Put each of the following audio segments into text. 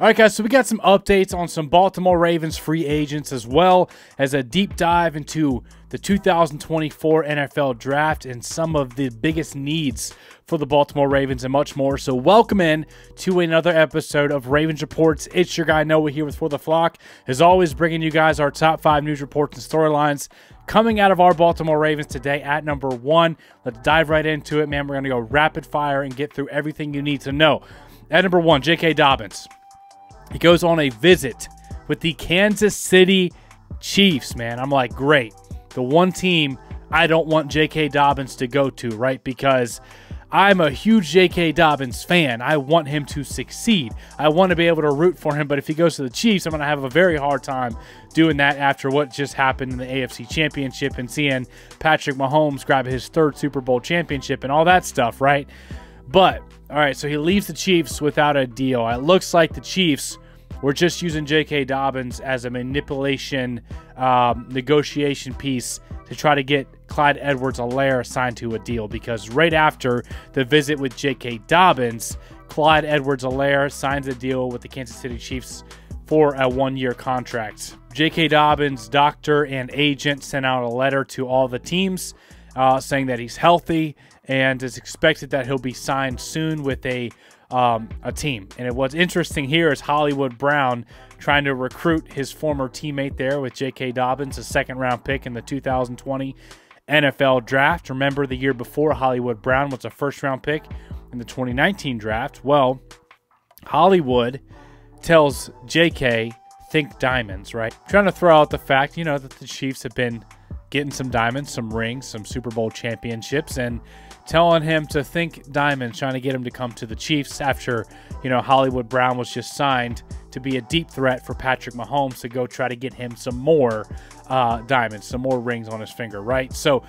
All right, guys, so we got some updates on some Baltimore Ravens free agents as well as a deep dive into the 2024 NFL Draft and some of the biggest needs for the Baltimore Ravens and much more. So welcome in to another episode of Ravens Reports. It's your guy Noah here with For the Flock. As always, bringing you guys our top 5 news reports and storylines coming out of our Baltimore Ravens today at number 1. Let's dive right into it, man. We're going to go rapid fire and get through everything you need to know. At number 1, J.K. Dobbins. He goes on a visit with the Kansas City Chiefs, man. I'm like, great. The one team I don't want J.K. Dobbins to go to, right? Because I'm a huge J.K. Dobbins fan. I want him to succeed. I want to be able to root for him. But if he goes to the Chiefs, I'm going to have a very hard time doing that after what just happened in the AFC Championship and seeing Patrick Mahomes grab his 3rd Super Bowl championship and all that stuff, right? But all right, so he leaves the Chiefs without a deal. It looks like the Chiefs were just using J.K. Dobbins as a manipulation negotiation piece to try to get Clyde Edwards-Helaire signed to a deal, because right after the visit with J.K. Dobbins, Clyde Edwards-Helaire signs a deal with the Kansas City Chiefs for a 1-year contract. J.K. Dobbins' doctor and agent sent out a letter to all the teams saying that he's healthy and is expected that he'll be signed soon with a team. And what's interesting here is Hollywood Brown trying to recruit his former teammate there with J.K. Dobbins, a 2nd-round pick in the 2020 NFL Draft. Remember, the year before, Hollywood Brown was a 1st-round pick in the 2019 Draft. Well, Hollywood tells J.K., think diamonds, right? Trying to throw out the fact, that the Chiefs have been getting some diamonds, some rings, some Super Bowl championships, and telling him to think diamonds, trying to get him to come to the Chiefs after, Hollywood Brown was just signed to be a deep threat for Patrick Mahomes to go try to get him some more diamonds, some more rings on his finger, right? So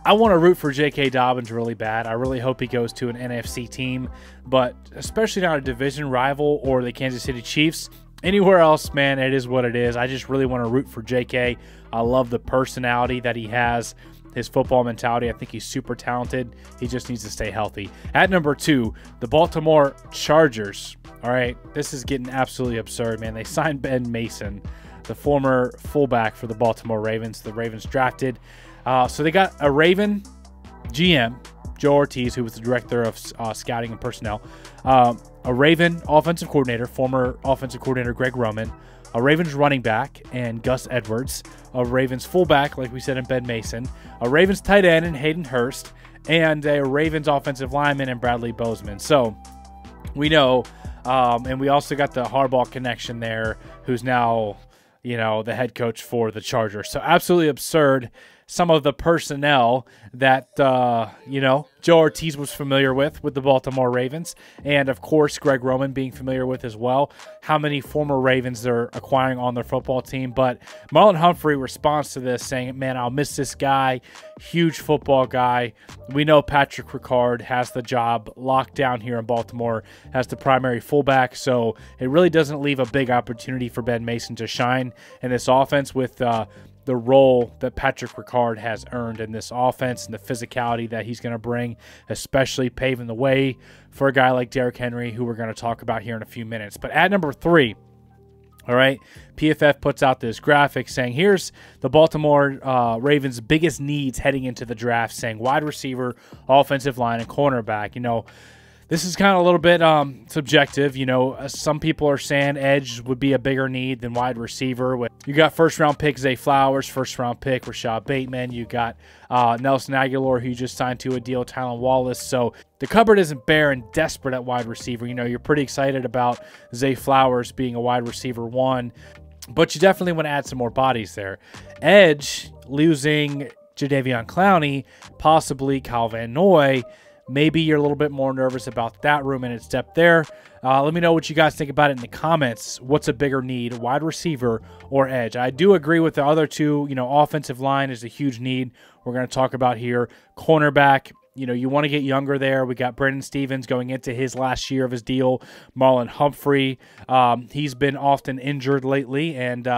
I want to root for J.K. Dobbins really bad. I really hope he goes to an NFC team, but especially not a division rival or the Kansas City Chiefs. Anywhere else, man, it is what it is. I just really want to root for J.K. I love the personality that he has, his football mentality. I think he's super talented. He just needs to stay healthy. At number 2, the Baltimore Chargers. All right, this is getting absolutely absurd, man. They signed Ben Mason, the former fullback for the Baltimore Ravens. The Ravens drafted. So they got a Raven GM, Joe Ortiz, who was the director of scouting and personnel, a Raven offensive coordinator, former offensive coordinator Greg Roman, a Ravens running back and Gus Edwards, a Ravens fullback, like we said, in Ben Mason, a Ravens tight end in Hayden Hurst, and a Ravens offensive lineman in Bradley Bozeman. So we know, and we also got the Harbaugh connection there, who's now, the head coach for the Chargers. So absolutely absurd. Some of the personnel that, Joe Ortiz was familiar with the Baltimore Ravens. And, of course, Greg Roman being familiar with as well. How many former Ravens they're acquiring on their football team. But Marlon Humphrey responds to this saying, man, I'll miss this guy. Huge football guy. We know Patrick Ricard has the job locked down here in Baltimore as the primary fullback. So it really doesn't leave a big opportunity for Ben Mason to shine in this offense with the role that Patrick Ricard has earned in this offense and the physicality that he's going to bring, especially paving the way for a guy like Derrick Henry, who we're going to talk about here in a few minutes. But at number 3, all right, PFF puts out this graphic saying, here's the Baltimore Ravens' biggest needs heading into the draft, saying wide receiver, offensive line, and cornerback. This is kind of a little bit subjective. Some people are saying edge would be a bigger need than wide receiver. You got 1st-round pick Zay Flowers, 1st-round pick Rashad Bateman. You got Nelson Aguilar, who you just signed to a deal, Tylan Wallace. So the cupboard isn't bare and desperate at wide receiver. You're pretty excited about Zay Flowers being a wide receiver 1, but you definitely want to add some more bodies there. Edge, losing Jadeveon Clowney, possibly Kyle Van Noy. Maybe you're a little bit more nervous about that room and its depth there. Let me know what you guys think about it in the comments. What's a bigger need, wide receiver or edge? I do agree with the other two. Offensive line is a huge need we're going to talk about here. Cornerback, you want to get younger there. We got Brendan Stevens going into his last year of his deal. Marlon Humphrey, he's been often injured lately, and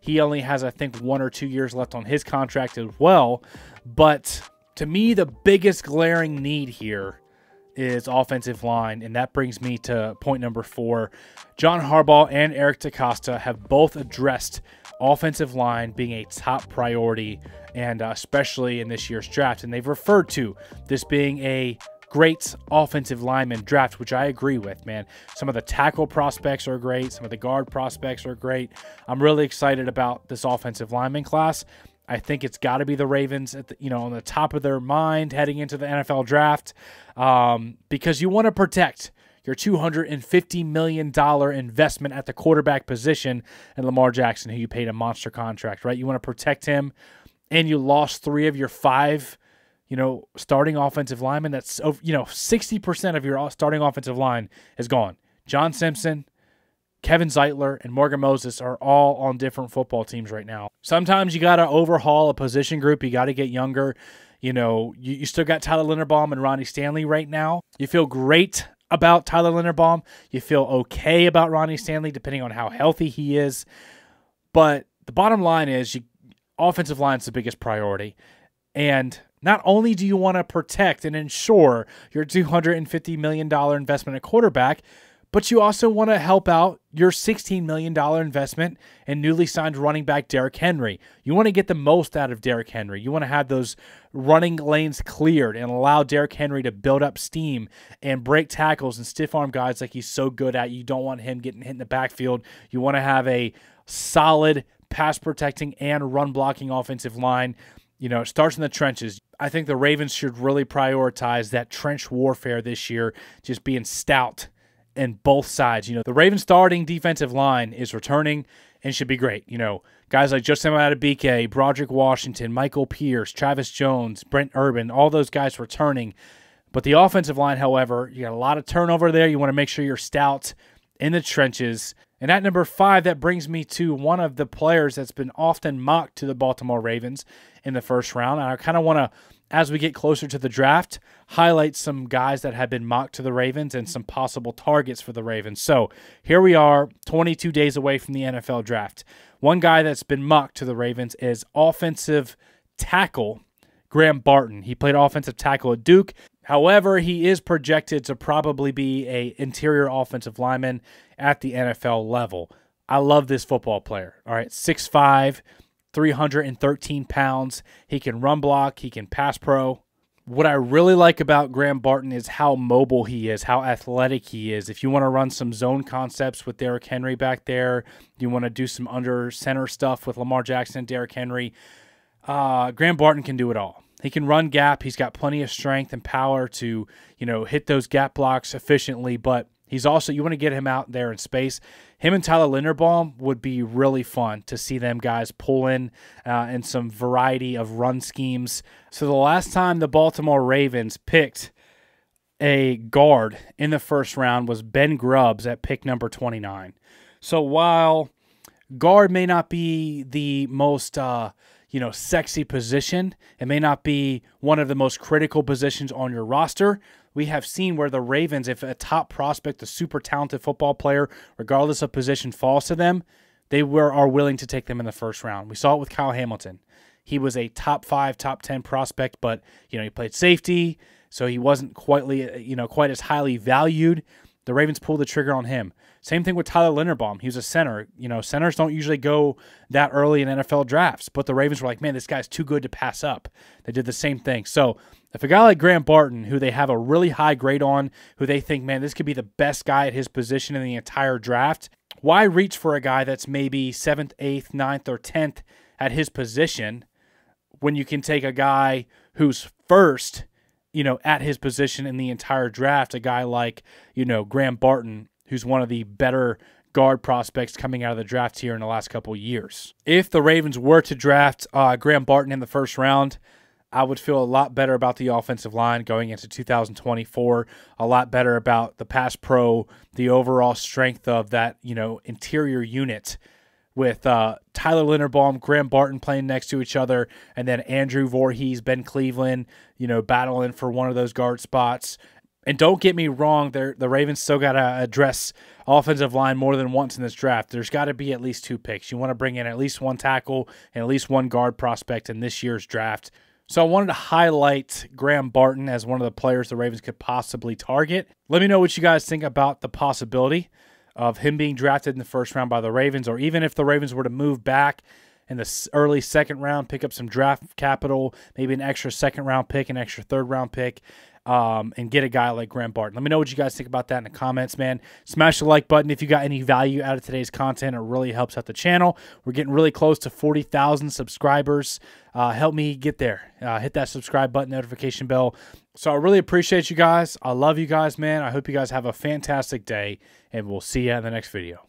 he only has, I think, 1 or 2 years left on his contract as well. But to me, the biggest glaring need here is offensive line, and that brings me to point number 4. John Harbaugh and Eric DeCosta have both addressed offensive line being a top priority, and especially in this year's draft. And they've referred to this being a great offensive lineman draft, which I agree with, man. Some of the tackle prospects are great. Some of the guard prospects are great. I'm really excited about this offensive lineman class. I think it's got to be the Ravens at the, on the top of their mind heading into the NFL draft, because you want to protect your $250 million investment at the quarterback position and Lamar Jackson, who you paid a monster contract, right? You want to protect him, and you lost 3 of your 5, starting offensive linemen. That's, 60% of your starting offensive line is gone. John Simpson, Kevin Zeitler, and Morgan Moses are all on different football teams right now. Sometimes you got to overhaul a position group. You got to get younger. You still got Tyler Linderbaum and Ronnie Stanley right now. You feel great about Tyler Linderbaum. You feel okay about Ronnie Stanley, depending on how healthy he is. But the bottom line is offensive line is the biggest priority. And not only do you want to protect and ensure your $250 million investment at quarterback, but you also want to help out your $16 million investment in newly signed running back Derrick Henry. You want to get the most out of Derrick Henry. You want to have those running lanes cleared and allow Derrick Henry to build up steam and break tackles and stiff arm guys like he's so good at. You don't want him getting hit in the backfield. You want to have a solid pass protecting and run blocking offensive line. It starts in the trenches. I think the Ravens should really prioritize that trench warfare this year, just being stout and both sides. The Ravens starting defensive line is returning and should be great. Guys like Justin Madubuike, Broderick Washington, Michael Pierce, Travis Jones, Brent Urban, all those guys returning. But the offensive line, however, you got a lot of turnover there. You want to make sure you're stout in the trenches. And at number 5, that brings me to one of the players that's been often mocked to the Baltimore Ravens in the first round. And I kind of want to, as we get closer to the draft, highlight some guys that have been mocked to the Ravens and some possible targets for the Ravens. So here we are, 22 days away from the NFL draft. One guy that's been mocked to the Ravens is offensive tackle Graham Barton. He played offensive tackle at Duke. However, he is projected to probably be an interior offensive lineman at the NFL level. I love this football player. All right, 6'5", 313 pounds. He can run block. He can pass pro. What I really like about Graham Barton is how mobile he is, how athletic he is. If you want to run some zone concepts with Derrick Henry back there, you want to do some under center stuff with Lamar Jackson and Derrick Henry, Graham Barton can do it all. He can run gap. He's got plenty of strength and power to, hit those gap blocks efficiently, but he's also, you want to get him out there in space. Him and Tyler Linderbaum would be really fun to see them guys pull in some variety of run schemes. So the last time the Baltimore Ravens picked a guard in the first round was Ben Grubbs at pick number 29. So while guard may not be the most sexy position, it may not be one of the most critical positions on your roster, we have seen where the Ravens, if a top prospect, a super talented football player, regardless of position, falls to them, they are willing to take them in the first round. We saw it with Kyle Hamilton. He was a top 5, top 10 prospect, but he played safety, so he wasn't quite as highly valued. The Ravens pulled the trigger on him. Same thing with Tyler Linderbaum. He was a center. Centers don't usually go that early in NFL drafts, but the Ravens were like, man, this guy's too good to pass up. They did the same thing. So if a guy like Graham Barton, who they have a really high grade on, who they think, man, this could be the best guy at his position in the entire draft, why reach for a guy that's maybe 7th, 8th, 9th, or 10th at his position when you can take a guy who's first, at his position in the entire draft, a guy like, Graham Barton, who's one of the better guard prospects coming out of the draft here in the last couple of years. If the Ravens were to draft Graham Barton in the first round, I would feel a lot better about the offensive line going into 2024, a lot better about the pass pro, the overall strength of that, interior unit with Tyler Linderbaum, Graham Barton playing next to each other, and then Andrew Voorhees, Ben Cleveland, battling for one of those guard spots. And don't get me wrong, the Ravens still got to address offensive line more than once in this draft. There's got to be at least 2 picks. You want to bring in at least one tackle and at least one guard prospect in this year's draft. So I wanted to highlight Graham Barton as one of the players the Ravens could possibly target. Let me know what you guys think about the possibility of him being drafted in the first round by the Ravens, or even if the Ravens were to move back in the early second round, pick up some draft capital, maybe an extra second round pick, an extra third round pick, and get a guy like Graham Barton. Let me know what you guys think about that in the comments, man. Smash the like button if you got any value out of today's content. It really helps out the channel. We're getting really close to 40,000 subscribers. Help me get there. Hit that subscribe button, notification bell. So I really appreciate you guys. I love you guys, man. I hope you guys have a fantastic day, and we'll see you in the next video.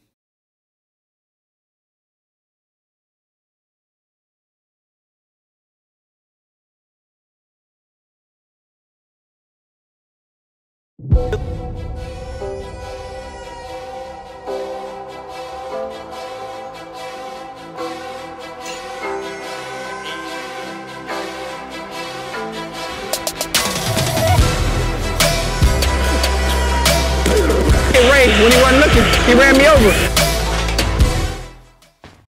Ray, when he wasn't looking, he ran me over.